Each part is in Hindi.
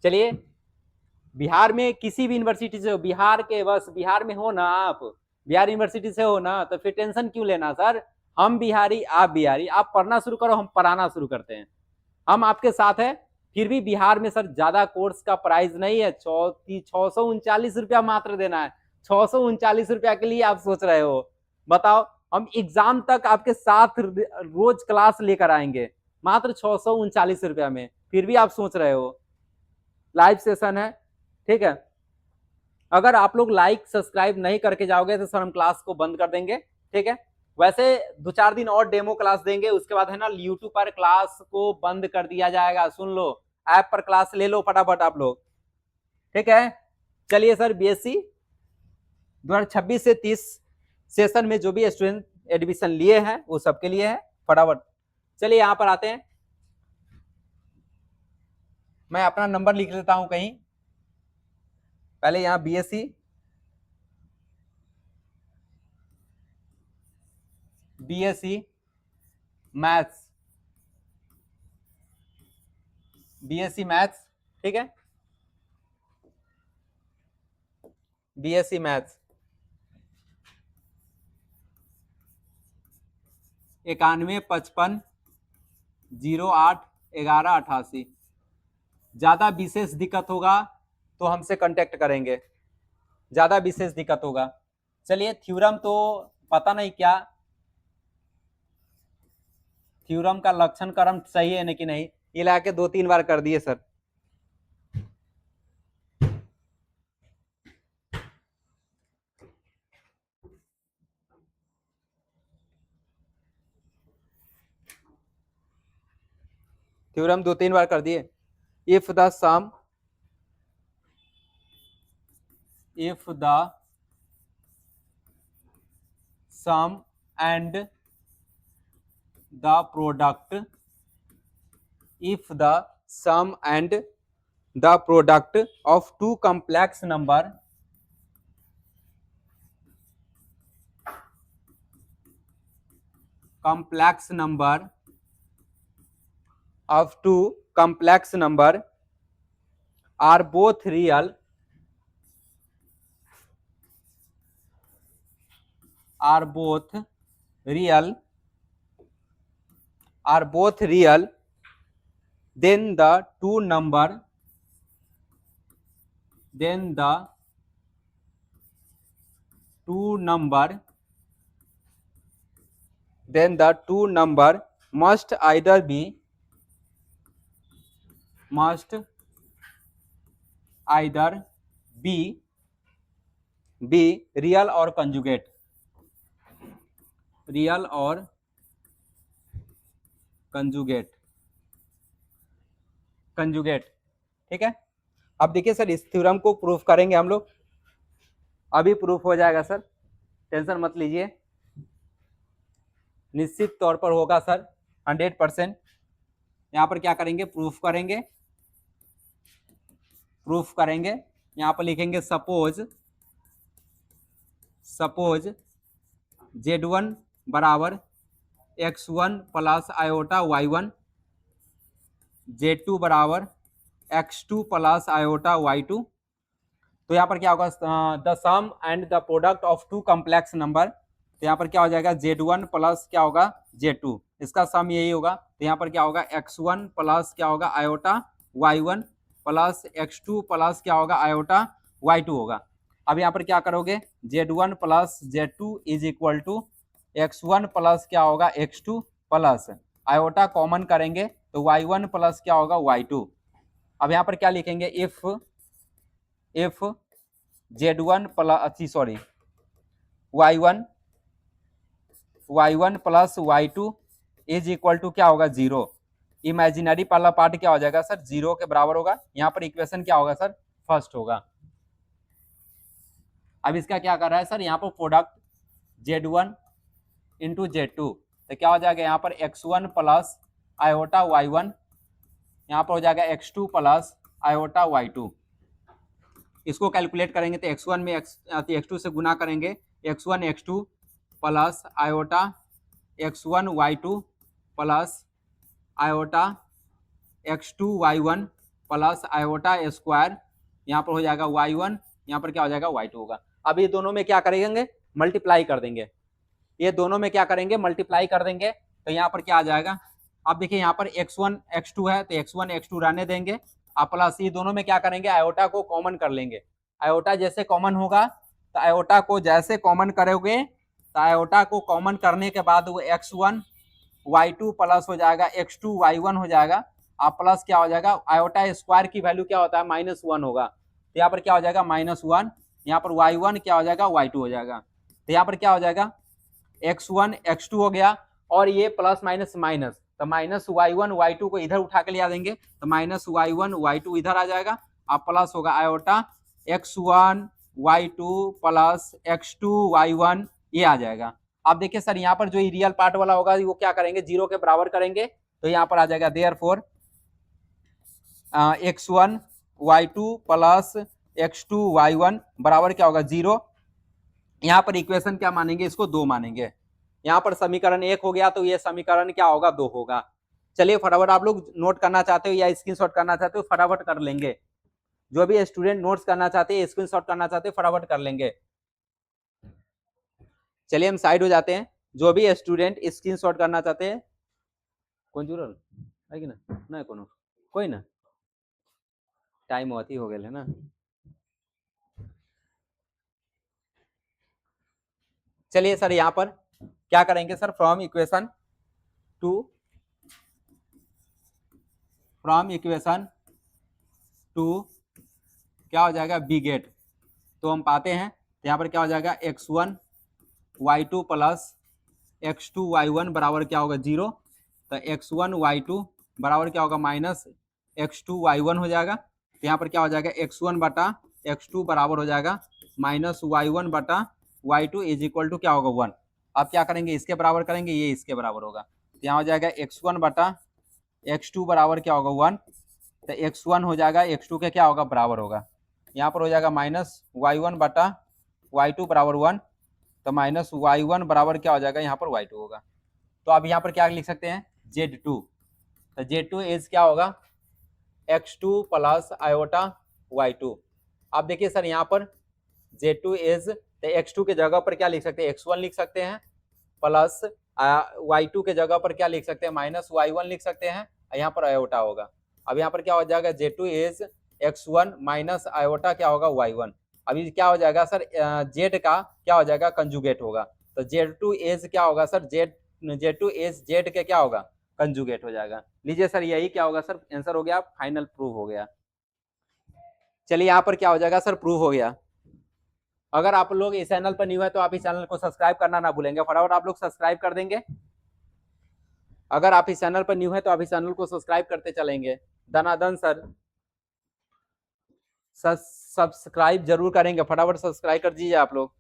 चलिए, बिहार में किसी भी यूनिवर्सिटी से हो, बिहार के बस बिहार में हो ना आप, बिहार यूनिवर्सिटी से हो ना, तो फिर टेंशन क्यों लेना सर। हम बिहारी आप बिहारी, आप पढ़ना शुरू करो, हम पढ़ाना शुरू करते हैं, हम आपके साथ है। फिर भी बिहार में सर ज्यादा कोर्स का प्राइस नहीं है, 639 रुपया मात्र देना है। 639 रुपया के लिए आप सोच रहे हो, बताओ। हम एग्जाम तक आपके साथ रोज क्लास लेकर आएंगे, मात्र 639 रुपया में, फिर भी आप सोच रहे हो। लाइव सेशन है, ठीक है। अगर आप लोग लाइक सब्सक्राइब नहीं करके जाओगे तो सर हम क्लास को बंद कर देंगे, ठीक है। वैसे 2-4 दिन और डेमो क्लास देंगे, उसके बाद है ना यूट्यूब पर क्लास को बंद कर दिया जाएगा। सुन लो, ऐप पर क्लास ले लो फटाफट आप लोग, ठीक है। चलिए सर, बीएससी 2026 से 30 सेशन में जो भी स्टूडेंट एडमिशन लिए हैं वो सबके लिए है, फटाफट। चलिए यहां पर आते हैं, मैं अपना नंबर लिख लेता हूं कहीं पहले। यहां बीएससी मैथ्स, बीएससी मैथ्स, ठीक है। BSc maths 9155081188। ज्यादा विशेष दिक्कत होगा तो हमसे कांटेक्ट करेंगे, ज्यादा विशेष दिक्कत होगा। चलिए, थ्योरम तो पता नहीं क्या, थ्योरम का लक्षण क्रम सही है कि नहीं, ये लाके 2-3 बार कर दिए सर। थ्योरम 2-3 बार कर दिए। If the sum and the product, if the sum and the product of two complex number of two complex number are both real, then the two number must either be real or conjugate, ठीक है। अब देखिए सर, इस थ्योरम को प्रूफ करेंगे हम लोग, अभी प्रूफ हो जाएगा सर, टेंशन मत लीजिए, निश्चित तौर पर होगा सर, 100%। यहाँ पर क्या करेंगे, प्रूफ करेंगे। यहाँ पर लिखेंगे सपोज Z1 बराबर x1 plus iota y1, Z2 बराबर x2 प्लस आयोटा y2। तो यहाँ पर क्या होगा, the sum and the product of two complex number, तो यहाँ पर क्या हो जाएगा Z1 प्लस क्या होगा Z2, इसका सम यही होगा। तो यहाँ पर क्या होगा x1 प्लस क्या होगा iota y1 plus x2 plus क्या होगा आयोटा y2 होगा। अब यहाँ पर क्या करोगे, Z1 plus Z2 is equal to x1 plus क्या होगा x2 प्लस आयोटा कॉमन करेंगे तो y1 प्लस क्या होगा y2। अब यहाँ पर क्या लिखेंगे, if Z1 plus sorry y1 plus y2 is equal to क्या होगा 0। इमेजिनरी वाला पार्ट क्या हो जाएगा सर, 0 के बराबर होगा। यहाँ पर इक्वेशन क्या होगा सर, फर्स्ट होगा। अब इसका क्या कर रहा है सर, यहाँ पर प्रोडक्ट Z1 इंटू Z2, तो क्या हो जाएगा यहाँ पर x1 प्लस आयोटा y1, यहाँ पर हो जाएगा x2 प्लस आयोटा y2। इसको कैलकुलेट करेंगे तो x1 में x2 से गुना करेंगे, x1 x2 plus iota x1 y2 plus iota x2 y1 plus iota square, यहाँ पर हो जाएगा y1, यहाँ पर क्या हो जाएगा y2 होगा। अब ये दोनों में क्या करेंगे, मल्टीप्लाई कर देंगे, ये दोनों में क्या करेंगे, मल्टीप्लाई कर देंगे, तो यहाँ पर क्या आ जाएगा, अब देखिए यहाँ पर x1 x2 है तो x1 x2 रहने देंगे, अब प्लस ये दोनों में क्या करेंगे, आयोटा को कॉमन कर लेंगे, आयोटा जैसे कॉमन होगा तो आयोटा को जैसे कॉमन करोगे तो आयोटा को कॉमन करने के बाद वो x1 y2 प्लस हो जाएगा x2 y1 हो जाएगा, अब प्लस क्या हो जाएगा, आयोटा स्क्वायर की वैल्यू क्या होता है -1 होगा, तो यहाँ पर क्या हो जाएगा -1, यहाँ पर y1 क्या हो जाएगा y2 हो जाएगा, तो यहाँ पर क्या हो जाएगा x1 x2 हो गया, और ये प्लस माइनस माइनस, तो माइनस y1 y2 को इधर उठा के ले आ देंगे, तो माइनस y1 y2 इधर आ जाएगा, अब प्लस होगा iota x1 y2 plus x2 y1, ये आ जाएगा। अब देखिए सर यहाँ पर जो रियल पार्ट वाला होगा वो क्या करेंगे, जीरो के बराबर करेंगे, तो यहाँ पर आ जाएगा therefore x1 y2 plus x2 y1 बराबर क्या होगा 0। यहाँ पर इक्वेशन क्या मानेंगे, इसको 2 मानेंगे, यहाँ पर समीकरण 1 हो गया, तो ये समीकरण क्या होगा 2 होगा। चलिए फटाफट आप लोग नोट करना चाहते हो या स्क्रीनशॉट करना चाहते हो फटाफट कर लेंगे, जो भी स्टूडेंट नोट्स करना चाहते हैं स्क्रीनशॉट करना चाहते हैं फटाफट कर लेंगे। चलिए हम साइड हो जाते हैं, जो भी स्टूडेंट स्क्रीनशॉट करना चाहते हैं, कौन जुड़ल है कि ना कोनो कोई ना, टाइम अथी हो गया है ना। चलिए सर यहाँ पर क्या करेंगे सर, फ्रॉम इक्वेशन टू क्या हो जाएगा बी गेट, तो हम पाते हैं, तो यहाँ पर क्या हो जाएगा x1 y2 plus x2 y1 बराबर क्या होगा 0, तो x1 y2 बराबर क्या होगा माइनस x2 y1 हो जाएगा, तो यहाँ पर क्या हो जाएगा x1 बटा x2 बराबर हो जाएगा माइनस y1 बटा y2 इज इक्वल टू क्या होगा 1। अब क्या करेंगे, इसके बराबर करेंगे, ये इसके बराबर होगा, तो यहाँ हो जाएगा x1 बटा x2 बराबर क्या होगा 1, तो x1 हो जाएगा x2 के क्या होगा बराबर होगा, यहाँ पर हो जाएगा माइनस y1 बटा y2 बराबर 1, तो माइनस y1 बराबर क्या हो जाएगा यहाँ पर y2 होगा। तो अब यहाँ पर क्या लिख सकते हैं Z2, तो Z2 इज क्या होगा x2 प्लस आयोटा y2। अब देखिए सर यहाँ पर Z2 इज, तो x2 के जगह पर क्या लिख सकते हैं x1 लिख सकते हैं, प्लस y2 के जगह पर क्या लिख सकते हैं माइनस y1 लिख सकते हैं, यहाँ पर आयोटा होगा। अब यहाँ पर क्या हो जाएगा Z2 is x1 minus iota क्या होगा y1। अभी क्या हो जाएगा सर Z का क्या हो जाएगा कंजुगेट होगा, तो Z2 इज क्या होगा सर Z2 इज Z के क्या होगा कंजुगेट हो जाएगा। लीजिए सर यही क्या होगा सर आंसर हो गया, फाइनल प्रूव हो गया। चलिए यहाँ पर क्या हो जाएगा सर प्रूव हो गया। अगर आप लोग इस चैनल पर न्यू है तो आप इस चैनल को सब्सक्राइब करना ना भूलेंगे, फटाफट आप लोग सब्सक्राइब कर देंगे। अगर आप इस चैनल पर न्यू है तो आप इस चैनल को सब्सक्राइब करते चलेंगे, दनादन सर सब्सक्राइब जरूर करेंगे, फटाफट सब्सक्राइब कर दीजिए आप लोग।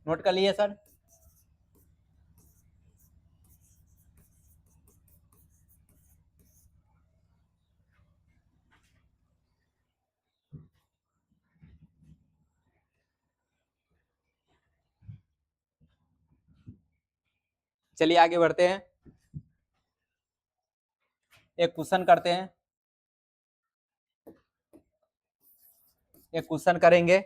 नोट कर लिए सर। चलिए आगे बढ़ते हैं, एक क्वेश्चन करते हैं, एक क्वेश्चन करेंगे।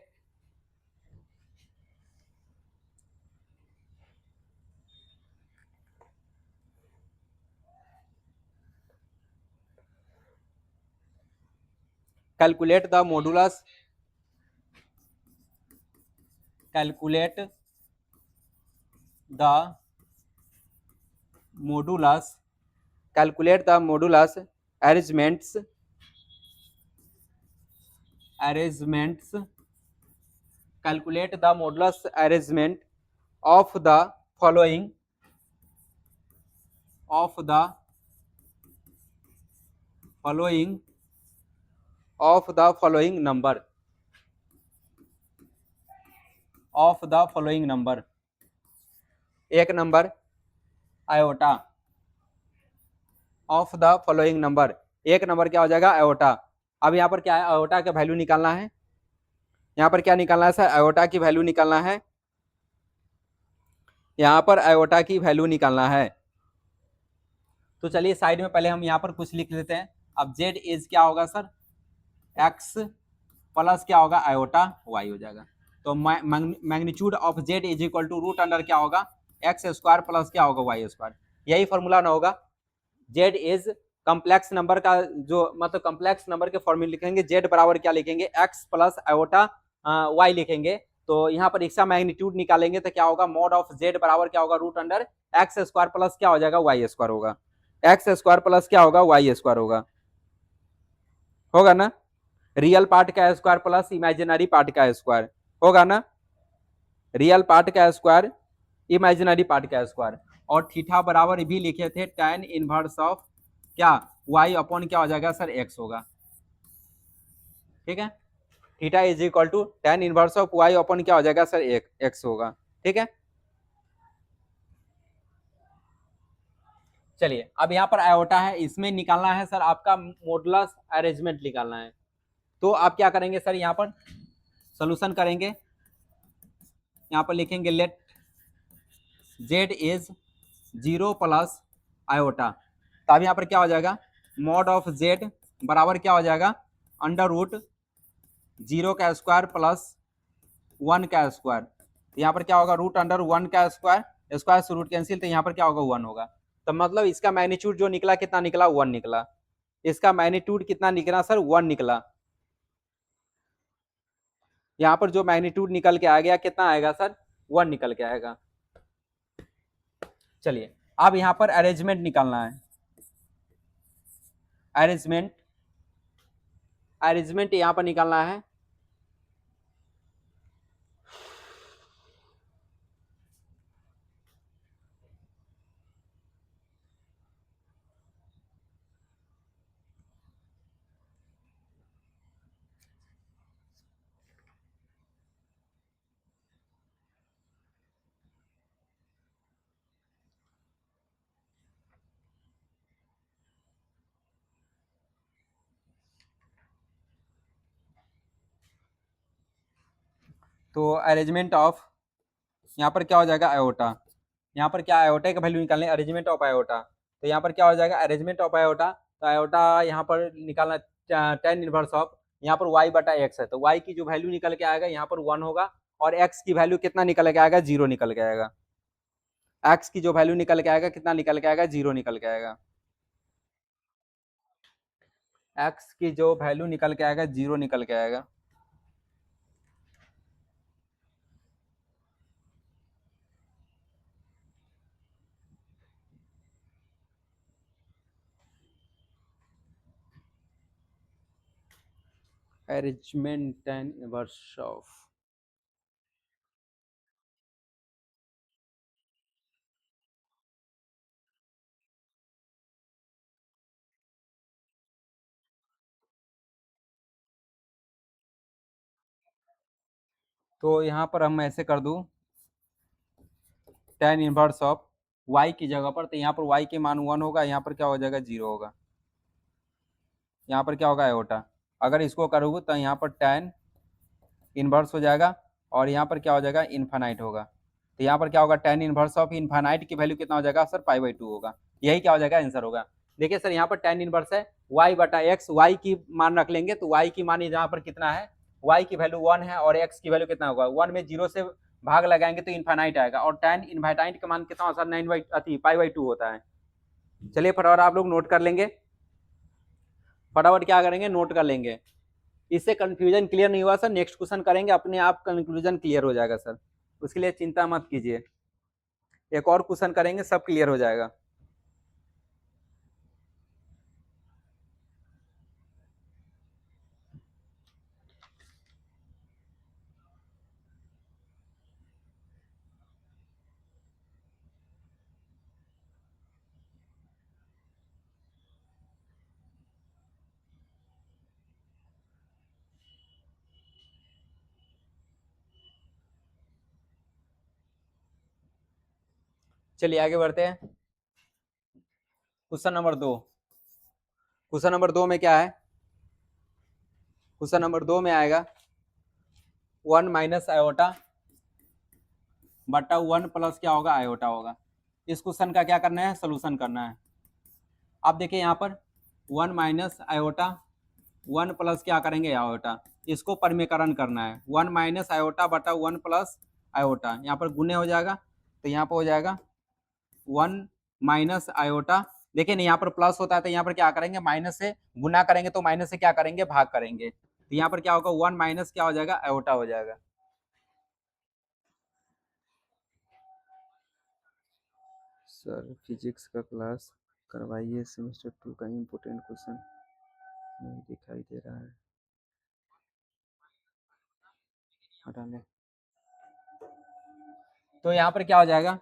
Calculate the modulus, calculate the modulus, calculate the modulus arrangements calculate the modulus arrangement of the following number एक number iota of the following number, एक नंबर क्या हो जाएगा आयोटा। अब यहाँ पर क्या है आयोटा का वैल्यू निकालना है, यहाँ पर क्या निकालना है सर, आयोटा की वैल्यू निकालना है, यहाँ पर आयोटा की वैल्यू निकालना है। तो चलिए साइड में पहले हम यहाँ पर कुछ लिख लेते हैं। अब जेड इज क्या होगा सर, एक्स प्लस क्या होगा, आयोटा वाई हो जाएगा। तो magnitude of z is equal to root under क्या होगा, एक्स स्क्वायर प्लस क्या होगा, वाई स्क्वायर। यही फॉर्मूला ना होगा। जेड इज कॉम्प्लेक्स नंबर का जो मतलब कॉम्प्लेक्स नंबर के फॉर्मूले लिखेंगे, जेड बराबर क्या लिखेंगे, एक्स प्लस आयोटा वाई लिखेंगे। तो यहाँ पर इसका मैग्नीट्यूड निकालेंगे तो क्या होगा, मॉड ऑफ जेड बराबर क्या होगा, root under x square plus क्या हो जाएगा, वाई स्क्वायर होगा। एक्स स्क्वायर प्लस क्या होगा, वाई स्क्वायर होगा ना। रियल पार्ट का स्क्वायर प्लस इमेजिनरी पार्ट का स्क्वायर होगा ना, रियल पार्ट का स्क्वायर इमेजिनरी पार्ट का स्क्वायर। और थीटा बराबर भी लिखे थे tan इनवर्स ऑफ क्या, y अपॉन क्या हो जाएगा सर, x होगा। ठीक है, theta is equal to tan inverse of y upon क्या हो जाएगा सर, x होगा। ठीक है, चलिए अब यहाँ पर आयोटा है, इसमें निकालना है सर आपका मॉडुलस अरेंजमेंट निकालना है। तो आप क्या करेंगे सर, यहाँ पर सोल्यूशन करेंगे, यहाँ पर लिखेंगे let z is 0 plus iota. तो अब यहाँ पर क्या हो जाएगा, मॉड ऑफ जेड बराबर क्या हो जाएगा, अंडर रूट 0 का स्क्वायर प्लस 1 का स्क्वायर। यहाँ पर क्या होगा, रूट अंडर 1 का स्क्वायर, स्क्वायर से रूट कैंसिल, तो यहाँ पर क्या होगा, 1 होगा। तो मतलब इसका मैग्नीट्यूड जो निकला कितना निकला, 1 निकला। इसका मैग्नीट्यूड कितना निकला सर, 1 निकला। यहाँ पर जो मैग्नीट्यूड निकल के आ गया कितना आएगा सर, 1 निकल के आएगा। चलिए अब यहाँ पर अरेंजमेंट निकालना है, अरेंजमेंट अरेंजमेंट यहाँ पर निकालना है। तो अरेंजमेंट ऑफ, यहाँ पर क्या हो जाएगा, आयोटा। यहाँ पर क्या, आयोटा का वैल्यू निकालने, अरेंजमेंट ऑफ आयोटा। तो यहाँ पर क्या हो जाएगा, अरेंजमेंट ऑफ आयोटा। तो आयोटा यहाँ पर निकालना tan इनवर्स ऑफ, यहाँ पर y बटा x है, तो y की जो वैल्यू निकल के आएगा यहाँ पर 1 होगा, और x की वैल्यू कितना निकल के आएगा, 0 निकल के आएगा। x की जो वैल्यू निकल के आएगा कितना निकल के आएगा, 0 निकल के आएगा। x की जो वैल्यू निकल के आएगा, 0 निकल के आएगा। अरेंजमेंट tan इनवर्स ऑफ, तो यहाँ पर हम ऐसे कर दूं, tan इनवर्स ऑफ y की जगह पर, तो यहाँ पर y के मान 1 होगा, यहाँ पर क्या हो जाएगा, 0 होगा। यहाँ पर क्या होगा, आयोटा। अगर इसको करोगे तो यहाँ पर tan इनवर्स हो जाएगा, और यहाँ पर क्या हो जाएगा, इन्फानाइट होगा। तो यहाँ पर क्या होगा, tan इनवर्स ऑफ इन्फानाइट की वैल्यू कितना हो जाएगा सर, पाई/2 होगा। यही क्या हो जाएगा, आंसर होगा। देखिए सर यहाँ पर tan इनवर्स है y बटा x, y की मान रख लेंगे, तो y की मान यहाँ पर कितना है, y की वैल्यू 1 है, और x की वैल्यू कितना होगा, 1 में 0 से भाग लगाएंगे तो इन्फानाइट आएगा, और tan इन्फानाइट का मान कितना होता है, 9/पाई/2 होता है। चलिए फटाफट आप लोग नोट कर लेंगे, फटाफट क्या करेंगे, नोट कर लेंगे। इससे कंफ्यूजन क्लियर नहीं हुआ सर, नेक्स्ट क्वेश्चन करेंगे, अपने आप कंक्लूजन क्लियर हो जाएगा सर, उसके लिए चिंता मत कीजिए। एक और क्वेश्चन करेंगे, सब क्लियर हो जाएगा। चलिए आगे बढ़ते हैं। क्वेश्चन नंबर 2, क्वेश्चन नंबर 2 में क्या है, क्वेश्चन नंबर 2 में आएगा 1 माइनस आयोटा बटा 1 प्लस क्या होगा आयोटा होगा। इस क्वेश्चन का क्या करना है, सोल्यूशन करना है। अब देखिए यहाँ पर 1 माइनस आयोटा 1 प्लस क्या करेंगे आयोटा, इसको परिमेयकरण करना है। 1 माइनस आयोटा बटा 1 प्लस आयोटा, यहाँ पर गुणे हो जाएगा तो यहाँ पर हो जाएगा 1 माइनस आयोटा। देखिए नहीं, यहाँ पर प्लस होता है तो यहाँ पर क्या करेंगे, माइनस से गुना करेंगे तो माइनस से क्या करेंगे, भाग करेंगे। तो यहाँ पर क्या होगा 1 माइनस क्या हो जाएगा आयोटा हो जाएगा। सर फिजिक्स का क्लास करवाइए, सेमेस्टर 2 का इम्पोर्टेंट क्वेश्चन नहीं दिखाई दे रहा है, हटा ले। तो यहाँ पर क्या हो जाएगा,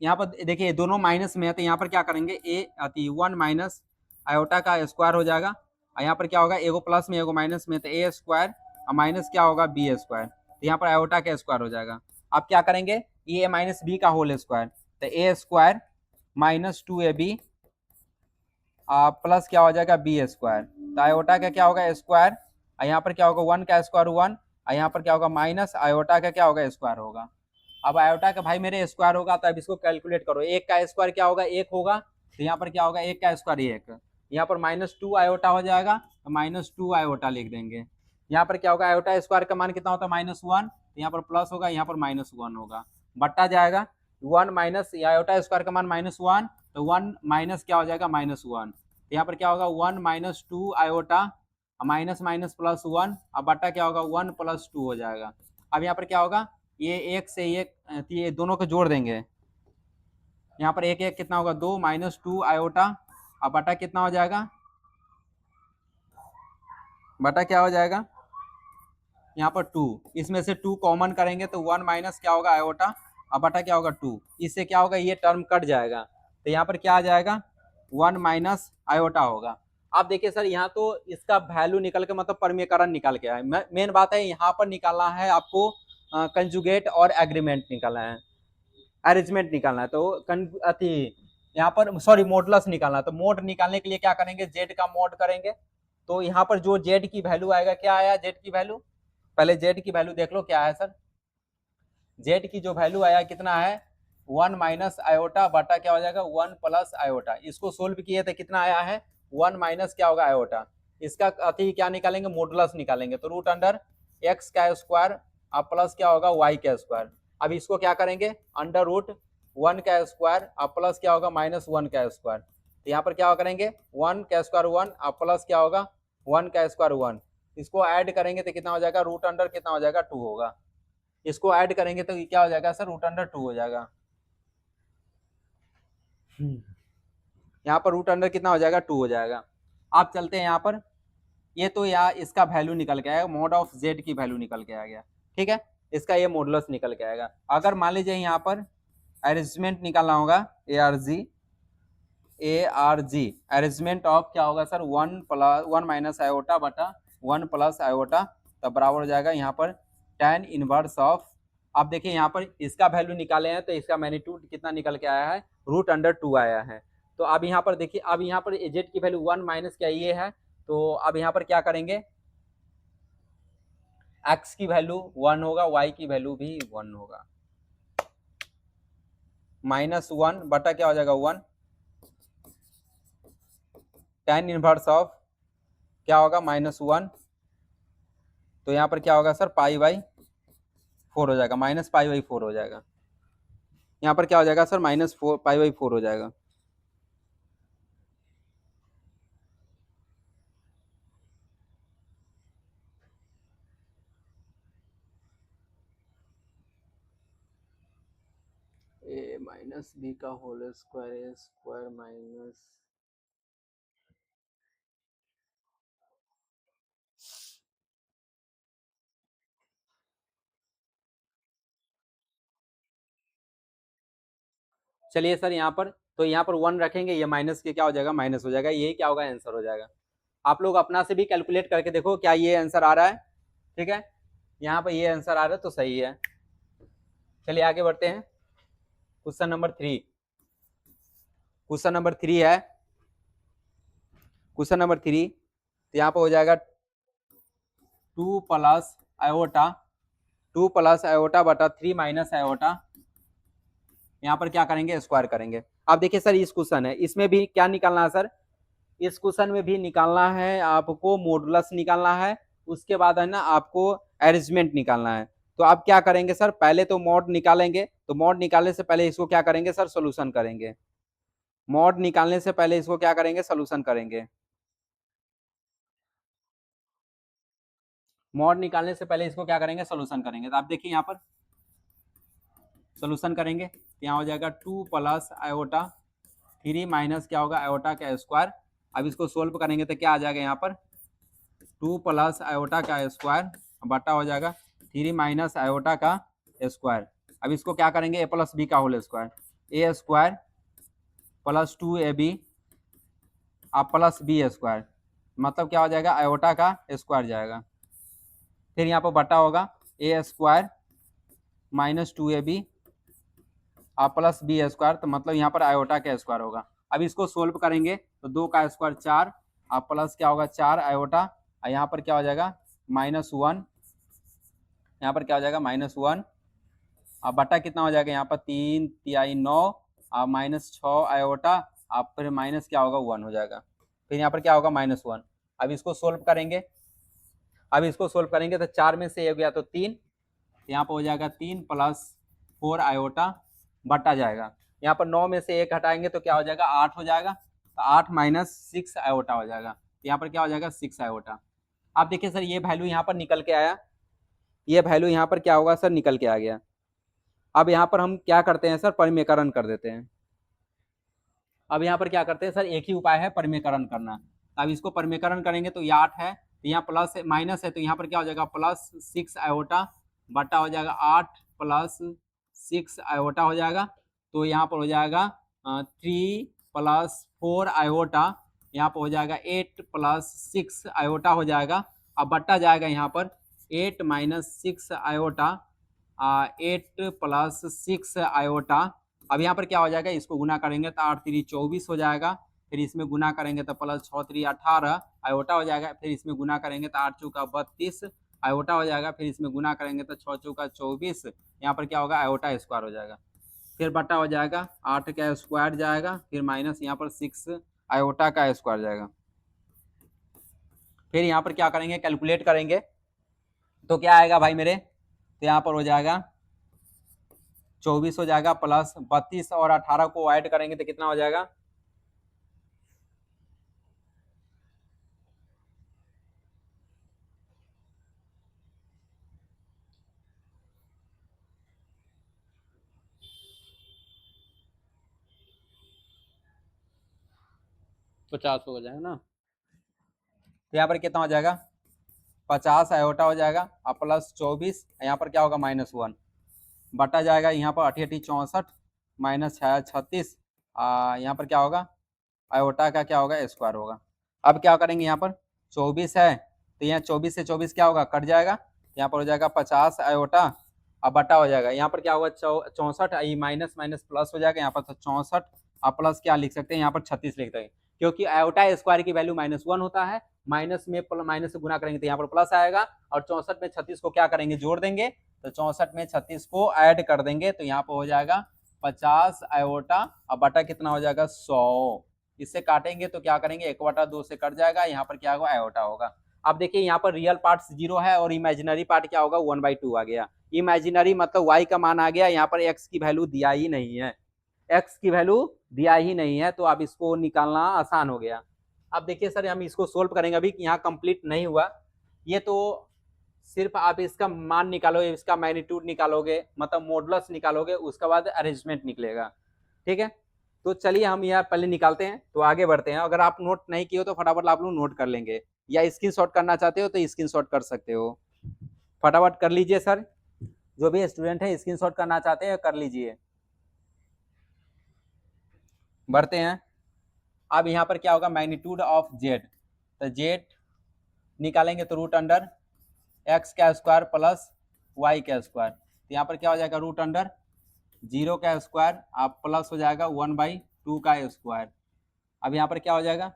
यहाँ पर देखिए दोनों माइनस में है तो यहाँ पर क्या करेंगे ए आती 1 माइनस आयोटा का स्क्वायर हो जाएगा, और यहाँ पर क्या होगा एगो प्लस में एगो माइनस में, तो ए स्क्वायर और माइनस क्या होगा बी स्क्वायर, तो यहाँ पर आयोटा का स्क्वायर हो जाएगा। अब क्या करेंगे ए माइनस बी का होल स्क्वायर, तो ए स्क्वायर माइनस 2ab प्लस क्या हो जाएगा बी स्क्वायर, तो आयोटा का क्या होगा स्क्वायर, और यहाँ पर क्या होगा 1 का स्क्वायर 1, और यहाँ पर क्या होगा माइनस आयोटा का क्या होगा स्क्वायर होगा। अब आयोटा का भाई मेरे स्क्वायर होगा तो अब इसको कैलकुलेट करो, एक का स्क्वायर क्या होगा एक होगा, तो यहाँ पर क्या होगा एक का स्क्वायर एक, यहाँ पर -2 आयोटा हो जाएगा तो -2 आयोटा लिख देंगे। यहाँ पर क्या होगा आयोटा स्क्वायर का मान कितना होता है -1, तो यहाँ पर प्लस होगा यहाँ पर -1 होगा, बट्टा जाएगा 1 माइनस आयोटा स्क्वायर का मान -1, तो 1 माइनस क्या हो जाएगा -1, तो यहाँ पर क्या होगा 1 -2 आयोटा माइनस माइनस प्लस 1, अब बट्टा क्या होगा 1 + 2 हो जाएगा। अब यहाँ पर क्या होगा ये एक से एक, ये दोनों को जोड़ देंगे, यहाँ पर एक एक कितना होगा 2 -2 आयोटा, अब बटा कितना हो जाएगा, बटा क्या हो जाएगा यहाँ पर 2, इसमें से 2 कॉमन करेंगे तो 1 माइनस क्या होगा आयोटा, अब बटा क्या होगा 2, इससे क्या होगा ये टर्म कट जाएगा, तो यहाँ पर क्या आ जाएगा 1 माइनस आयोटा होगा। आप देखिए सर यहाँ तो इसका वैल्यू निकल के मतलब परिमेयकरण निकल के आए, मेन बात है यहाँ पर निकालना है आपको कंजुगेट और एग्रीमेंट निकालना है, अरेंजमेंट निकालना है, तो अति यहाँ पर सॉरी मॉडुलस निकालना है, तो मोड निकालने के लिए क्या करेंगे जेड का मोड करेंगे, तो यहाँ पर जो जेड की वैल्यू आएगा क्या आया जेड की वैल्यू, पहले जेड की वैल्यू देख लो क्या है सर, जेड की जो वैल्यू आया कितना है 1 माइनस आयोटा बटा क्या हो जाएगा 1 प्लस आयोटा, इसको सोल्व किए थे कितना आया है 1 माइनस क्या होगा आयोटा, इसका अति क्या निकालेंगे मॉडुलस निकालेंगे, तो रूट अंडर एक्स का स्क्वायर अब प्लस क्या होगा वाई का स्क्वायर। अब इसको क्या करेंगे अंडर रूट 1 का स्क्वायर अब प्लस क्या होगा -1 का स्क्वायर, तो यहाँ पर क्या करेंगे 1 का स्क्वायर 1 अब प्लस क्या होगा 1 का स्क्वायर 1, इसको ऐड करेंगे तो कितना हो जाएगा रूट अंडर कितना हो जाएगा 2 होगा, इसको ऐड करेंगे तो क्या हो जाएगा सर रूट अंडर 2 हो जाएगा, यहाँ पर रूट अंडर कितना हो जाएगा 2 हो जाएगा। आप चलते हैं यहाँ पर, ये तो यार इसका वैल्यू निकल के आएगा, मोड ऑफ जेड की वैल्यू निकल के आ गया, ठीक है, इसका ये मॉडुलस निकल के आएगा। अगर मान लीजिए यहाँ पर अरेंजमेंट निकालना होगा ARG अरेंजमेंट ऑफ क्या होगा सर 1 माइनस आयोटा बटा 1 प्लस आयोटा, तब बराबर हो जाएगा यहाँ पर tan इनवर्स ऑफ, आप देखिए यहाँ पर इसका वैल्यू निकाले हैं तो इसका मैग्नीट्यूड कितना निकल के आया है रूट अंडर 2 आया है। तो अब यहाँ पर देखिए अब यहाँ पर जेड की वैल्यू 1 माइनस क्या ये है, तो अब यहाँ पर क्या करेंगे x की वैल्यू 1 होगा y की वैल्यू भी 1 होगा, -1 बटा क्या हो जाएगा 1 tan इनवर्स ऑफ क्या होगा -1, तो यहाँ पर क्या होगा सर π/4 हो जाएगा, -π/4 हो जाएगा, यहाँ पर क्या हो जाएगा सर -π/4 हो जाएगा। a माइनस बी का होल स्क्वायर स्क्वायर माइनस चलिए सर यहाँ पर तो यहाँ पर 1 रखेंगे, ये माइनस के क्या हो जाएगा माइनस हो जाएगा, यही क्या होगा आंसर हो जाएगा। आप लोग अपना से भी कैलकुलेट करके देखो क्या ये आंसर आ रहा है, ठीक है, यहाँ पर ये आंसर आ रहा है तो सही है। चलिए आगे बढ़ते हैं, क्वेश्चन नंबर 3, क्वेश्चन नंबर 3 है, क्वेश्चन नंबर 3 तो यहाँ पर हो जाएगा 2 प्लस आयोटा 2 प्लस आयोटा बटा 3 माइनस आयोटा, यहाँ पर क्या करेंगे, स्क्वायर करेंगे। अब देखिए सर इस क्वेश्चन है, इसमें भी क्या निकालना है सर, इस क्वेश्चन में भी निकालना है आपको, मॉडुलस निकालना है, उसके बाद है ना आपको अरेंजमेंट निकालना है। तो आप क्या करेंगे सर, पहले तो मॉड निकालेंगे, तो मॉड निकालने से पहले इसको क्या करेंगे सर, सोल्यूशन करेंगे। मॉड निकालने से पहले इसको क्या करेंगे, सोल्यूशन करेंगे। मॉड निकालने से पहले इसको क्या करेंगे, सोल्यूशन करेंगे। तो आप देखिए यहाँ पर सोल्यूशन करेंगे, यहाँ हो जाएगा 2 प्लस आयोटा 3 माइनस क्या होगा, आयोटा का स्क्वायर। अब इसको सोल्व करेंगे तो क्या आ जाएगा, यहाँ पर 2 प्लस आयोटा का स्क्वायर बटा हो जाएगा 3 माइनस आयोटा का स्क्वायर। अब इसको क्या करेंगे, ए प्लस बी का होल स्क्वायर, ए स्क्वायर प्लस 2ab आप प्लस बी स्क्वायर, मतलब क्या हो जाएगा, आयोटा का स्क्वायर जाएगा। फिर यहाँ पर बटा होगा ए स्क्वायर माइनस 2ab आप प्लस बी स्क्वायर, तो मतलब यहाँ पर आयोटा का स्क्वायर होगा। अब इसको सोल्व करेंगे तो 2 का स्क्वायर 4 आप प्लस क्या होगा 4 आयोटा, और यहाँ पर क्या हो जाएगा -1, यहाँ पर क्या हो जाएगा -1, अब बटा कितना हो जाएगा, यहाँ पर 3 तिहाई 9 आप -6 आयोटा आप फिर माइनस क्या होगा 1 हो जाएगा, फिर यहाँ पर क्या होगा -1। अब इसको सोल्व करेंगे, अब इसको सोल्व करेंगे तो 4 में से हो गया तो 3, यहाँ पर हो जाएगा 3 प्लस 4 आयोटा बटा जाएगा, यहाँ पर 9 में से 1 हटाएंगे तो क्या हो जाएगा 8 हो जाएगा, तो 8 माइनस 6 आयोटा हो जाएगा, यहाँ पर क्या हो जाएगा 6 आयोटा। आप देखिए सर ये वैल्यू यहाँ पर निकल के आया, ये वैल्यू यहाँ पर क्या होगा सर, निकल के आ गया। अब यहाँ पर हम क्या करते हैं सर, परिमेयकरण कर देते हैं। अब यहाँ पर क्या करते हैं सर, एक ही उपाय है परिमेयकरण करना। अब इसको परिमेयकरण करेंगे तो ये 8 है, तो यहाँ प्लस माइनस है, तो यहाँ पर क्या हो जाएगा +6 आयोटा बटा हो जाएगा 8 प्लस 6 आयोटा हो जाएगा, तो यहाँ पर हो जाएगा 3 प्लस 4 आयोटा, यहाँ पर हो जाएगा 8 प्लस 6 आयोटा हो जाएगा। अब बट्टा जाएगा यहाँ पर 8 माइनस 6 आयोटा 8 प्लस 6 आयोटा। अब यहाँ पर क्या हो जाएगा, इसको गुना करेंगे तो 8 3 24 हो जाएगा, फिर इसमें गुना करेंगे तो प्लस 6 3 18 आयोटा हो जाएगा, फिर इसमें गुना करेंगे तो 8 चौका 32 आयोटा हो जाएगा, फिर इसमें गुना करेंगे तो 6 चौका 24, यहाँ पर क्या होगा आयोटा स्क्वायर हो जाएगा, फिर बटा हो जाएगा 8 का स्क्वायर जाएगा, फिर माइनस यहाँ पर 6 आयोटा का स्क्वायर जाएगा। फिर यहाँ पर क्या करेंगे, कैलकुलेट करेंगे तो क्या आएगा भाई मेरे, तो यहाँ पर हो जाएगा 24 हो जाएगा, प्लस 32 और 18 को ऐड करेंगे तो कितना हो जाएगा, तो 50 हो जाएगा ना, तो यहाँ पर कितना हो जाएगा 50 आयोटा हो जाएगा और प्लस 24, यहाँ पर क्या होगा -1 बटा जाएगा, यहाँ पर 8 8 64 माइनस 36, यहाँ पर क्या होगा आयोटा का क्या होगा स्क्वायर होगा। अब क्या करेंगे, यहाँ पर 24 है तो यहाँ 24 से 24 क्या होगा कट जाएगा, यहाँ पर हो जाएगा 50 आयोटा, अब बटा हो जाएगा, यहाँ पर क्या होगा 64 माइनस माइनस प्लस हो जाएगा, यहाँ पर 64 आप प्लस क्या लिख सकते हैं, यहाँ पर 36 लिख सकते हैं, क्योंकि आयोटा स्क्वायर की वैल्यू -1 होता है, माइनस में माइनस से गुना करेंगे तो यहाँ पर प्लस आएगा, और 64 में 36 को क्या करेंगे जोड़ देंगे, तो 64 में 36 को ऐड कर देंगे तो यहाँ पर हो जाएगा 50 आयोटा, अब बटा कितना हो जाएगा 100, इससे काटेंगे तो क्या करेंगे 1/2 से कट जाएगा, यहाँ पर क्या होगा आयोटा होगा। अब देखिए यहाँ पर रियल पार्ट 0 है और इमेजिनरी पार्ट क्या होगा 1/2 आ गया, इमेजिनरी मतलब y का मान आ गया, यहाँ पर x की वैल्यू दिया ही नहीं है, x की वैल्यू दिया ही नहीं है, तो अब इसको निकालना आसान हो गया। अब देखिए सर हम इसको सोल्व करेंगे, अभी यहाँ कंप्लीट नहीं हुआ, ये तो सिर्फ आप इसका मान निकालोगे, इसका मैग्नीट्यूड निकालोगे, मतलब मॉडुलस निकालोगे, उसके बाद अरेंजमेंट निकलेगा, ठीक है। तो चलिए हम यहाँ पहले निकालते हैं, तो आगे बढ़ते हैं। अगर आप नोट नहीं किए हो तो फटाफट आप लोग नोट कर लेंगे, या स्क्रीनशॉट करना चाहते हो तो स्क्रीनशॉट कर सकते हो, फटाफट कर लीजिए सर, जो भी स्टूडेंट है स्क्रीनशॉट करना चाहते हैं कर लीजिए। बढ़ते हैं, अब यहाँ पर क्या होगा मैग्नीट्यूड ऑफ जेड, तो जेड निकालेंगे तो रूट अंडर एक्स का स्क्वायर प्लस वाई का स्क्वायर, तो यहाँ पर क्या हो जाएगा रूट अंडर 0 का स्क्वायर आप प्लस हो जाएगा 1/2 का स्क्वायर। अब यहाँ पर क्या हो जाएगा,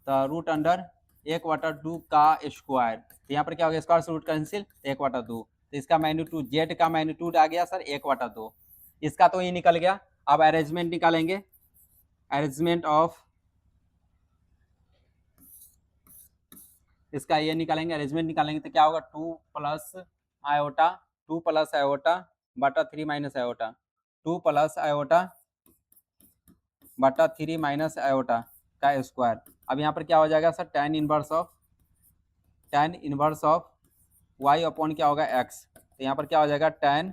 तो रूट अंडर 1/2 का स्क्वायर, तो यहाँ पर क्या होगा स्क्वायर से रूट कैंसिल 1/2, तो इसका मैग्नीट्यूड जेड का मैग्नीट्यूड आ गया सर 1/2, इसका तो ये निकल गया। अब अरेंजमेंट निकालेंगे, अरेंजमेंट ऑफ इसका ये निकालेंगे, अरेंजमेंट निकालेंगे तो क्या होगा 2 प्लस आयोटा 2 प्लस आयोटा बटा 3 माइनस आयोटा 2 प्लस आयोटा बटा 3 माइनस आयोटा का स्क्वायर। अब यहाँ पर क्या हो जाएगा sir tan inverse of y upon क्या होगा x, तो यहाँ पर क्या हो जाएगा tan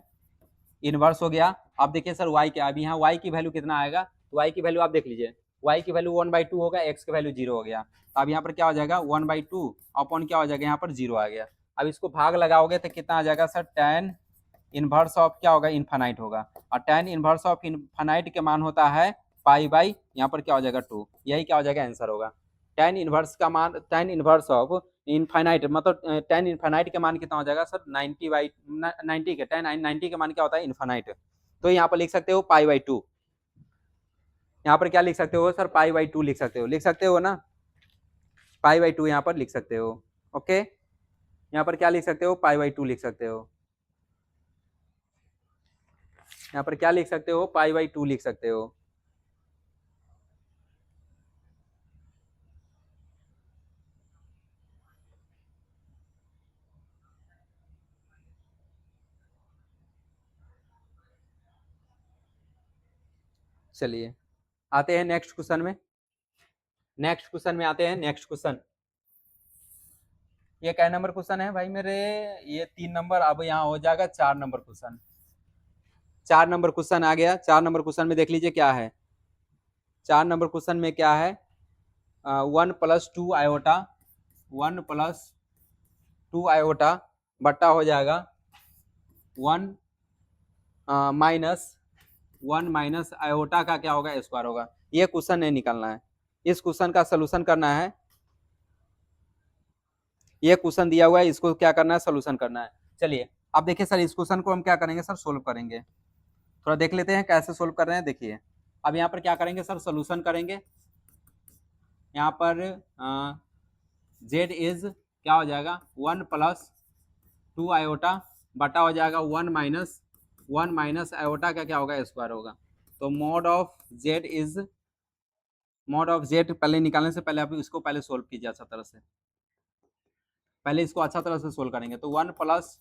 इनवर्स हो गया। अब देखिए सर y क्या, अब यहाँ y की वैल्यू कितना आएगा, तो y की वैल्यू आप देख लीजिए, y की वैल्यू 1/2 होगा, x की वैल्यू 0 हो गया। अब यहाँ पर क्या हो जाएगा 1/2 अपॉन क्या हो जाएगा यहाँ पर 0 आ गया। अब इसको भाग लगाओगे तो कितना आ जाएगा सर tan इनवर्स ऑफ क्या होगा इन्फानाइट होगा, और tan इनवर्स ऑफ इन्फानाइट के मान होता है पाई बाई यहाँ पर क्या हो जाएगा 2, यही क्या हो जाएगा आंसर होगा। tan इनवर्स का मान, tan इनवर्स ऑफ इनफाइनाइट मतलब tan इनफाइनाइट के मान कितना हो जाएगा सर 90 के tan 90 के मान क्या होता है इनफाइनाइट, तो यहाँ पर लिख सकते हो पाई/2, यहाँ पर क्या लिख सकते हो सर पाई/2 लिख सकते हो ना, पाई/2 यहाँ पर लिख सकते हो। ओके, यहाँ पर क्या लिख सकते हो पाई/2 लिख सकते हो, यहाँ पर क्या लिख सकते हो पाई/2 लिख सकते हो। चलिए आते हैं नेक्स्ट क्वेश्चन में, नेक्स्ट क्वेश्चन ये क्या नंबर क्वेश्चन है भाई मेरे, ये 3 नंबर, अब यहाँ हो जाएगा 4 नंबर क्वेश्चन। 4 नंबर क्वेश्चन आ गया, 4 नंबर क्वेश्चन में देख लीजिए क्या है, 4 नंबर क्वेश्चन में क्या है 1 + 2 आयोटा 1 + 2 आयोटा बट्टा हो जाएगा 1 माइनस आयोटा का क्या होगा स्क्वायर होगा। ये क्वेश्चन नहीं निकालना है, इस क्वेश्चन का सोल्यूशन करना है, ये क्वेश्चन दिया हुआ है, इसको क्या करना है सोल्यूशन करना है। चलिए अब देखिए सर इस क्वेश्चन को हम क्या करेंगे सर सोल्व करेंगे, थोड़ा देख लेते हैं कैसे सोल्व कर रहे हैं। देखिए अब यहाँ पर क्या करेंगे सर सोल्यूशन करेंगे, यहाँ पर z इज क्या हो जाएगा 1 + 2 आयोटा बटा हो जाएगा 1 माइनस आयोटा का क्या होगा स्क्वायर होगा। तो मोड ऑफ z पहले निकालने से पहले आप इसको पहले सोल्व कीजिए अच्छा तरह से, पहले इसको अच्छा तरह से सोल्व करेंगे। तो 1 +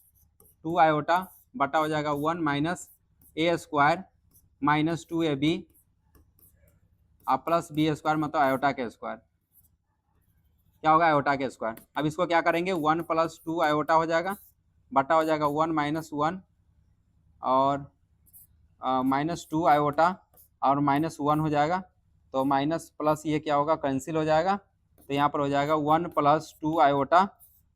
2 आयोटा बटा हो जाएगा 1 minus a square minus 2ab plus b square मतलब आयोटा के स्क्वायर, क्या होगा आयोटा के स्क्वायर। अब इसको क्या करेंगे 1 + 2 आयोटा हो जाएगा बटा हो जाएगा 1 - 1 और -2 आयोटा और -1 हो जाएगा, तो माइनस प्लस ये क्या होगा कैंसिल हो जाएगा, तो यहाँ पर हो जाएगा 1 + 2 आयोटा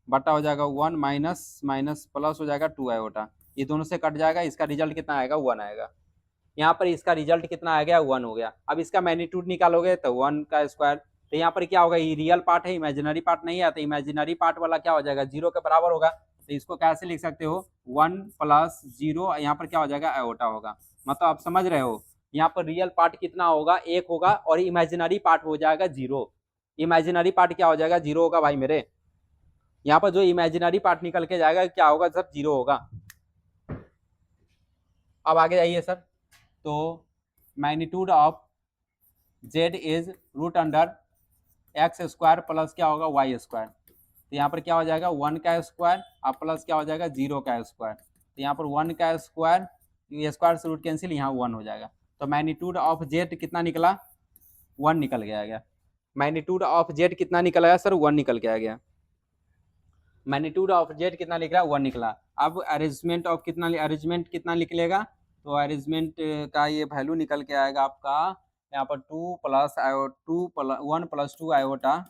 बटा हो जाएगा 1 माइनस प्लस हो जाएगा 2 आयोटा, ये दोनों से कट जाएगा, इसका रिजल्ट कितना आएगा 1 आएगा। यहाँ पर इसका रिजल्ट कितना आ गया 1 हो गया। अब इसका मैग्नीट्यूड निकालोगे तो 1 का स्क्वायर, तो यहाँ पर क्या होगा ये रियल पार्ट है इमेजिनरी पार्ट नहीं है, तो इमेजिनरी पार्ट वाला क्या हो जाएगा 0 के बराबर होगा, तो इसको कैसे लिख सकते हो 1 + 0 यहाँ पर क्या हो जाएगा आयोटा होगा। मतलब आप समझ रहे हो यहाँ पर रियल पार्ट कितना होगा 1 होगा और इमेजिनरी पार्ट हो जाएगा 0, इमेजिनरी पार्ट क्या हो जाएगा 0 होगा भाई मेरे, यहाँ पर जो इमेजिनरी पार्ट निकल के जाएगा क्या होगा सर 0 होगा। अब आगे जाइए सर, तो magnitude of z is √x² plus क्या होगा y स्क्वायर, तो यहाँ पर क्या हो जाएगा 1 का स्क्वायर और प्लस क्या हो जाएगा 0 का स्क्वायर, तो यहाँ पर 1 का स्क्वायर ये स्क्वायर से रूट कैंसिल यहाँ 1 हो जाएगा, तो मैग्नीट्यूड ऑफ z कितना निकला 1 निकल के आ गया। मैग्नीट्यूड ऑफ z कितना निकल आया सर 1 निकल के आ गया, मैग्नीट्यूड ऑफ z कितना निकला 1 निकला। अब अरेंजमेंट कितना निकलेगा, तो अरेंजमेंट का ये वैल्यू निकल के आएगा आपका यहाँ पर 1 + 2 आयोटा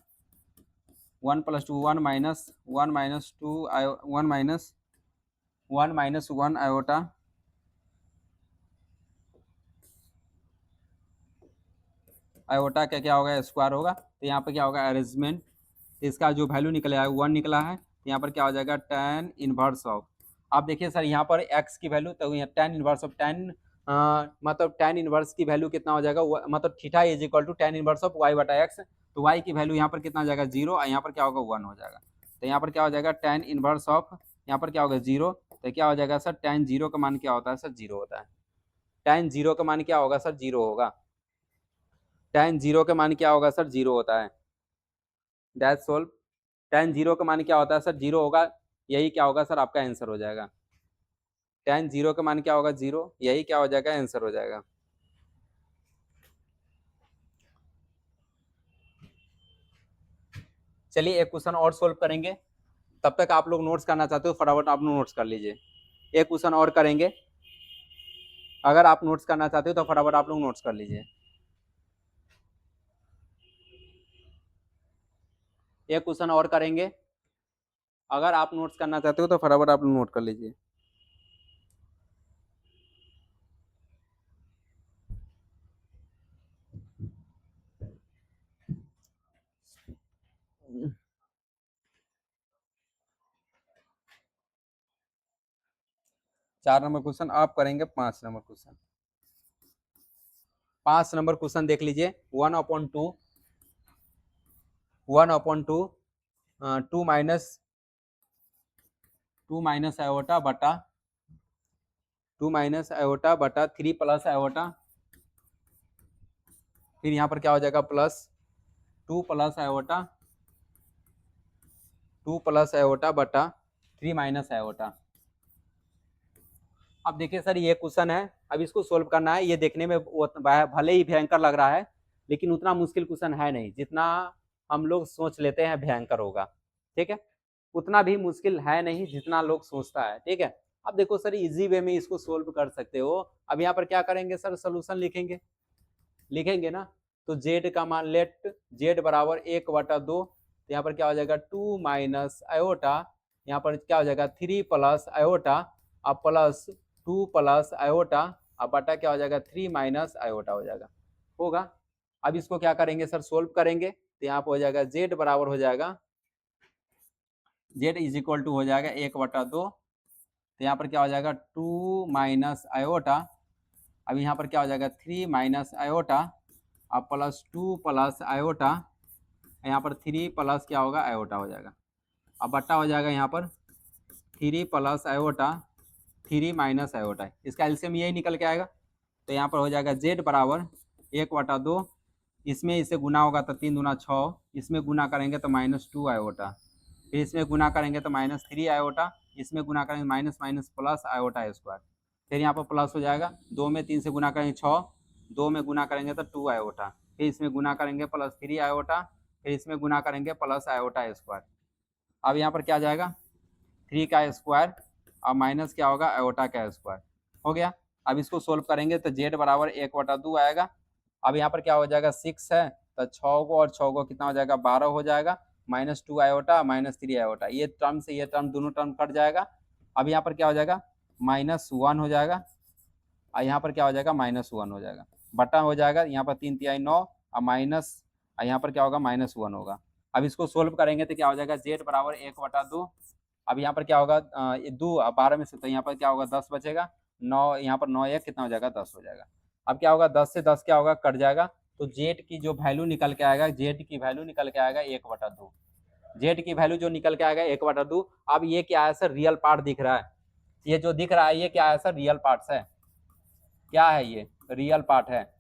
1 + 2 1 माइनस 1 आयोटा आयोटा का क्या होगा स्क्वायर होगा, तो यहाँ पर क्या होगा अरेंजमेंट इसका जो वैल्यू निकला है 1 निकला है, तो यहाँ पर क्या हो जाएगा tan इनवर्स ऑफ, आप देखिए सर यहाँ पर x की वैल्यू, तो यहाँ tan इनवर्स ऑफ मतलब tan इनवर्स की वैल्यू कितना हो जाएगा मतलब theta is equal to tan inverse of y/x, तो y की वैल्यू यहाँ पर कितना हो जाएगा 0 और यहाँ पर क्या होगा 1 हो जाएगा, तो यहाँ पर क्या हो जाएगा tan इनवर्स ऑफ यहाँ पर क्या होगा 0, तो क्या हो जाएगा सर tan 0 का मान क्या होता है सर 0 होता है। tan 0 का मान क्या होगा सर 0 होगा। tan 0 का मान क्या होगा सर 0 होता है। That's solve. tan 0 का मान क्या होता है सर 0 होगा, यही क्या होगा सर आपका आंसर हो जाएगा। tan 0 का मान क्या होगा 0, यही क्या हो जाएगा आंसर हो जाएगा। चलिए एक क्वेश्चन और सोल्व करेंगे, तब तक आप लोग नोट्स करना चाहते हो फटाफट आप लोग नोट्स कर लीजिए। एक क्वेश्चन और करेंगे, अगर आप नोट्स करना चाहते हो तो फटाफट आप लोग नोट्स कर लीजिए। एक क्वेश्चन और करेंगे, अगर आप नोट्स करना चाहते हो तो फटाफट आप लोग नोट कर लीजिए। चार नंबर क्वेश्चन आप करेंगे, 5 नंबर क्वेश्चन। 5 नंबर क्वेश्चन देख लीजिए। 1/2 टू माइनस आयोटा बटा 3 प्लस आयोटा, फिर यहाँ पर क्या हो जाएगा प्लस 2 प्लस आयोटा बटा 3 माइनस आयोटा। अब देखिए सर ये क्वेश्चन है, अब इसको सोल्व करना है। ये देखने में भले ही भयंकर लग रहा है, लेकिन उतना मुश्किल क्वेश्चन है नहीं जितना हम लोग सोच लेते हैं भयंकर होगा। ठीक है, उतना भी मुश्किल है नहीं जितना लोग सोचता है। ठीक है, अब देखो सर इजी वे में इसको सोल्व कर सकते हो। अब यहाँ पर क्या करेंगे सर, सोल्यूशन लिखेंगे ना। तो जेड का मान लेट जेड बराबर 1/2, तो यहाँ पर क्या हो जाएगा 2 माइनस आयोटा, यहाँ पर क्या हो जाएगा 3 प्लस आयोटा, अब प्लस 2 प्लस आयोटा, अब बटा क्या हो जाएगा 3 माइनस आयोटा हो जाएगा, होगा। अब इसको क्या करेंगे सर, सोल्व करेंगे, तो यहाँ पर हो जाएगा जेड बराबर हो जाएगा, जेड इज इक्वल टू हो जाएगा 1/2, तो यहाँ पर क्या हो जाएगा 2 माइनस आयोटा, अब यहाँ पर क्या हो जाएगा 3 माइनस आयोटा, अब प्लस 2 प्लस आयोटा, यहाँ पर 3 प्लस क्या होगा आयोटा हो जाएगा, अब बट्टा हो जाएगा यहाँ पर 3 प्लस आयोटा 3 माइनस आयोटा, इसका एलसीएम यही निकल के आएगा। तो यहाँ पर हो जाएगा जेड बराबर 1/2, इसमें इसे गुना होगा तो 3 दूना 6, इसमें गुना करेंगे तो -2 आयोटा, फिर इसमें गुना करेंगे तो -3 आयोटा, इसमें गुना करेंगे minus minus plus iota square, फिर यहाँ पर प्लस हो जाएगा, 2 में 3 से गुना करेंगे 6, 2 में गुना करेंगे तो 2 आयोटा, फिर इसमें गुना करेंगे प्लस 3 आयोटा, फिर इसमें गुना करेंगे प्लस आयोटा स्क्वायर। अब यहाँ पर क्या जाएगा 3 का स्क्वायर, अब माइनस क्या होगा आयोटा का स्क्वायर, हो गया। अब इसको सोल्व करेंगे तो जेड बराबर 1/2 आएगा। अब यहाँ पर क्या हो जाएगा 6 है, तो 6 को और 6 को कितना हो जाएगा 12 हो जाएगा, -2 आयोटा -3 आयोटा, ये टर्म से ये टर्म दोनों टर्म कट जाएगा। अब यहाँ पर क्या हो जाएगा -1 हो जाएगा, और यहाँ पर क्या हो जाएगा -1 हो जाएगा, बटा हो जाएगा, यहाँ पर 3 तिहाई 9, और माइनस, यहाँ पर क्या होगा -1 होगा। अब इसको सोल्व करेंगे तो क्या हो जाएगा जेड बराबर 1/2, अब यहाँ पर क्या होगा 2 12 में से, तो यहाँ पर क्या होगा 10 बचेगा, 9 यहाँ पर 9 1 कितना हो जाएगा 10 हो जाएगा। अब क्या होगा 10 से 10 क्या होगा कट जाएगा, तो जेड की जो वैल्यू निकल के आएगा, जेड की वैल्यू निकल के आएगा 1/2, जेड की वैल्यू जो निकल के आएगा 1/2। अब ये क्या है सर रियल पार्ट दिख रहा है, ये जो दिख रहा है ये क्या है सर रियल पार्ट है, क्या है ये रियल पार्ट है,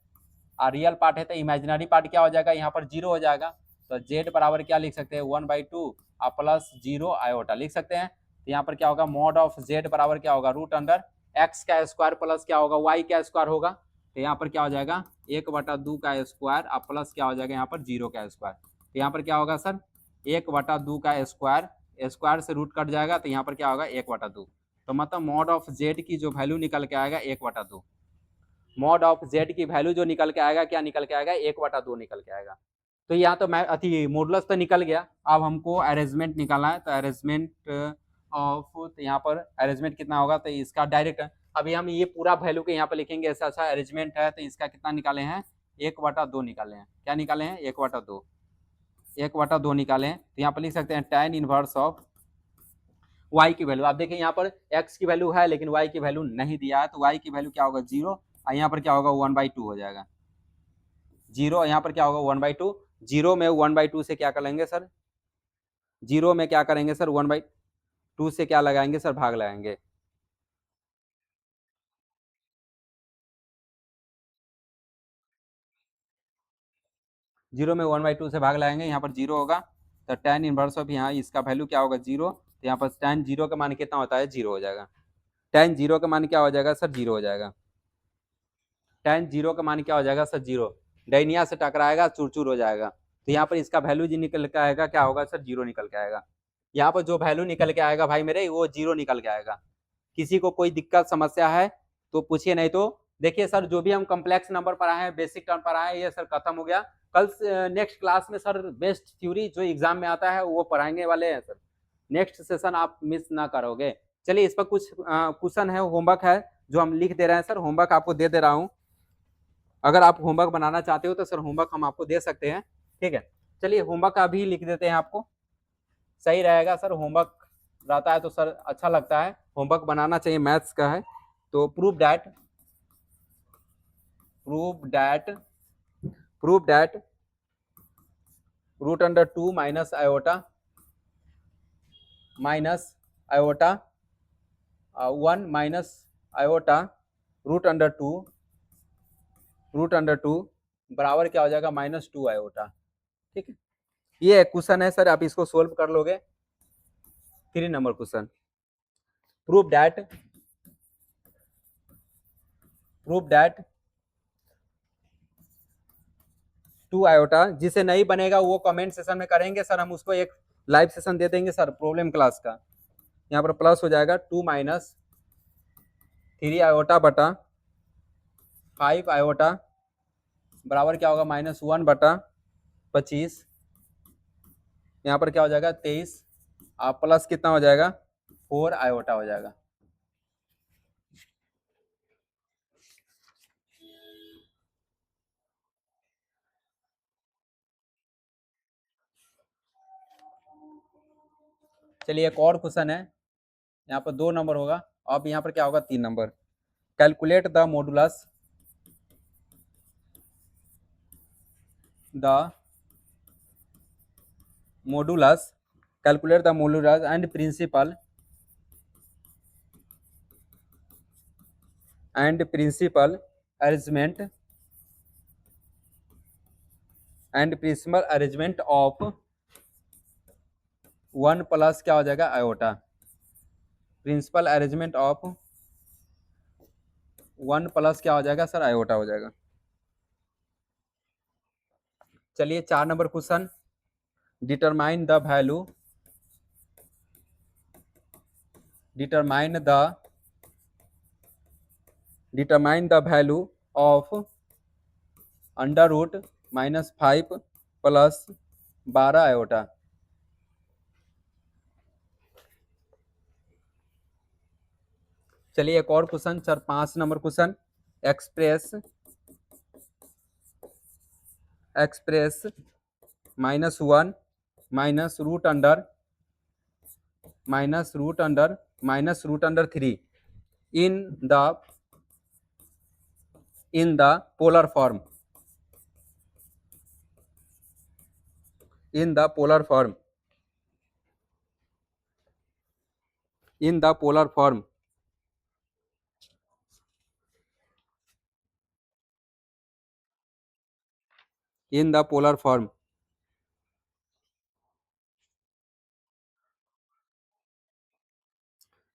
और रियल पार्ट है तो इमेजिनरी पार्ट क्या हो जाएगा यहाँ पर 0 हो जाएगा। तो जेड बराबर क्या लिख सकते हैं 1/2 और प्लस 0 आयोटा लिख सकते हैं। तो यहाँ पर क्या होगा मॉड ऑफ जेड बराबर क्या होगा √x का स्क्वायर प्लस क्या होगा y का स्क्वायर होगा, तो यहाँ पर क्या हो जाएगा 1/2 का स्क्वायर और प्लस क्या हो जाएगा यहाँ पर 0 का स्क्वायर, तो यहाँ पर क्या होगा सर 1/2 का स्क्वायर, स्क्वायर से रूट कट जाएगा, तो यहाँ पर क्या होगा 1/2, तो मतलब मॉड ऑफ जेड की जो वैल्यू निकल के आएगा 1/2, मॉड ऑफ जेड की वैल्यू जो निकल के आएगा क्या निकल के आएगा 1/2 निकल के आएगा। तो यहाँ तो मैं अति मॉडुलस तो निकल गया, अब हमको अरेंजमेंट निकालना है, तो अरेंजमेंट ऑफ, तो यहाँ पर अरेंजमेंट कितना होगा, तो इसका डायरेक्ट अभी हम ये पूरा वैल्यू के यहाँ पर लिखेंगे, ऐसा अच्छा अरेंजमेंट है, तो इसका कितना निकाले हैं 1/2 निकाले हैं, क्या निकाले हैं 1/2 निकाले हैं। तो यहाँ पर लिख सकते हैं tan इनवर्स ऑफ y की वैल्यू, आप देखिए यहाँ पर x की वैल्यू है लेकिन y की वैल्यू नहीं दिया है, तो y की वैल्यू क्या होगा 0, और यहाँ पर क्या होगा 1/2 हो जाएगा 0, यहाँ पर क्या होगा 1/2, 0 में 1/2 से क्या कर लेंगे सर, 0 में क्या करेंगे सर 1/2 2 से क्या लगाएंगे सर, भाग लगाएंगे। जीरो में 1/2 से भाग लगाएंगे, यहाँ पर जीरो होगा, तो tan इनवर्स ऑफ यहाँ इसका वैल्यू क्या होगा, जीरो। तो यहाँ पर tan जीरो का मान कितना होता है, जीरो हो जाएगा। tan जीरो का मान क्या हो जाएगा सर, जीरो हो जाएगा। tan जीरो का मान क्या हो जाएगा सर, जीरो। डैनिया से टकराएगा, चूर हो जाएगा। तो यहाँ पर इसका वैल्यू जी निकल के आएगा, क्या होगा सर, जीरो निकल के आएगा। यहाँ पर जो वैल्यू निकल के आएगा भाई मेरे, वो जीरो निकल के आएगा। किसी को कोई दिक्कत समस्या है तो पूछिए, नहीं तो देखिए सर, जो भी हम कॉम्प्लेक्स नंबर पर आए हैं, बेसिक टर्म पर आए हैं, ये सर खत्म हो गया। कल नेक्स्ट क्लास में सर बेस्ट थ्योरी जो एग्जाम में आता है वो पढ़ाएंगे वाले हैं सर। नेक्स्ट सेशन आप मिस ना करोगे। चलिए, इस पर कुछ क्वेश्चन है, होमवर्क है, जो हम लिख दे रहे हैं सर। होमवर्क आपको दे दे रहा हूँ, अगर आप होमवर्क बनाना चाहते हो तो सर होमवर्क हम आपको दे सकते हैं, ठीक है। चलिए, होमवर्क अभी लिख देते हैं, आपको सही रहेगा सर। होमवर्क रहता है तो सर अच्छा लगता है, होमवर्क बनाना चाहिए, मैथ्स का है। तो prove that root under 2 minus iota 1 minus iota root under two बराबर क्या हो जाएगा, -2 आयोटा, ठीक है। ये एक क्वेश्चन है सर, आप इसको सोल्व कर लोगे। 3 number question, prove that 2 iota. जिसे नहीं बनेगा वो कमेंट सेशन में करेंगे सर, हम उसको एक लाइव सेशन दे देंगे सर, प्रॉब्लम क्लास का। यहाँ पर प्लस हो जाएगा 2 माइनस 3 आयोटा बटा 5 आयोटा बराबर क्या होगा, -1 बटा 25। यहाँ पर क्या हो जाएगा, 23, आप प्लस कितना हो जाएगा, 4 आयोटा हो जाएगा। चलिए, एक और क्वेश्चन है, यहाँ पर 2 नंबर होगा, अब यहाँ पर क्या होगा, 3 number. Calculate the modulus calculate the modulus and principal arrangement of 1 plus क्या हो जाएगा, iota. Principal arrangement of 1 plus क्या हो जाएगा सर, आयोटा हो जाएगा। चलिए, 4 number question, determine the value of under root -5 plus 12 iota. चलिए, एक और question sir, 5 number question, express -1 root under 3 in the polar form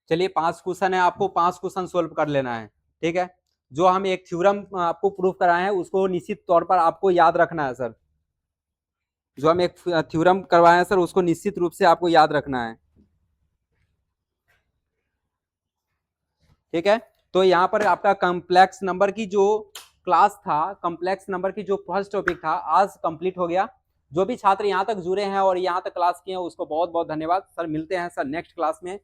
चलिए, 5 क्वेश्चन है, आपको 5 क्वेश्चन सोल्व कर लेना है, ठीक है। जो हम एक थ्योरम आपको प्रूव कराए हैं उसको निश्चित तौर पर आपको याद रखना है सर। जो हम एक थ्योरम करवाए हैं सर, उसको निश्चित रूप से आपको याद रखना है, ठीक है। तो यहाँ पर आपका कॉम्प्लेक्स नंबर की जो क्लास था, कॉम्प्लेक्स नंबर की जो फर्स्ट टॉपिक था, आज कंप्लीट हो गया। जो भी छात्र यहाँ तक जुड़े हैं और यहाँ तक क्लास किए हैं उसको बहुत बहुत धन्यवाद सर। मिलते हैं सर नेक्स्ट क्लास में।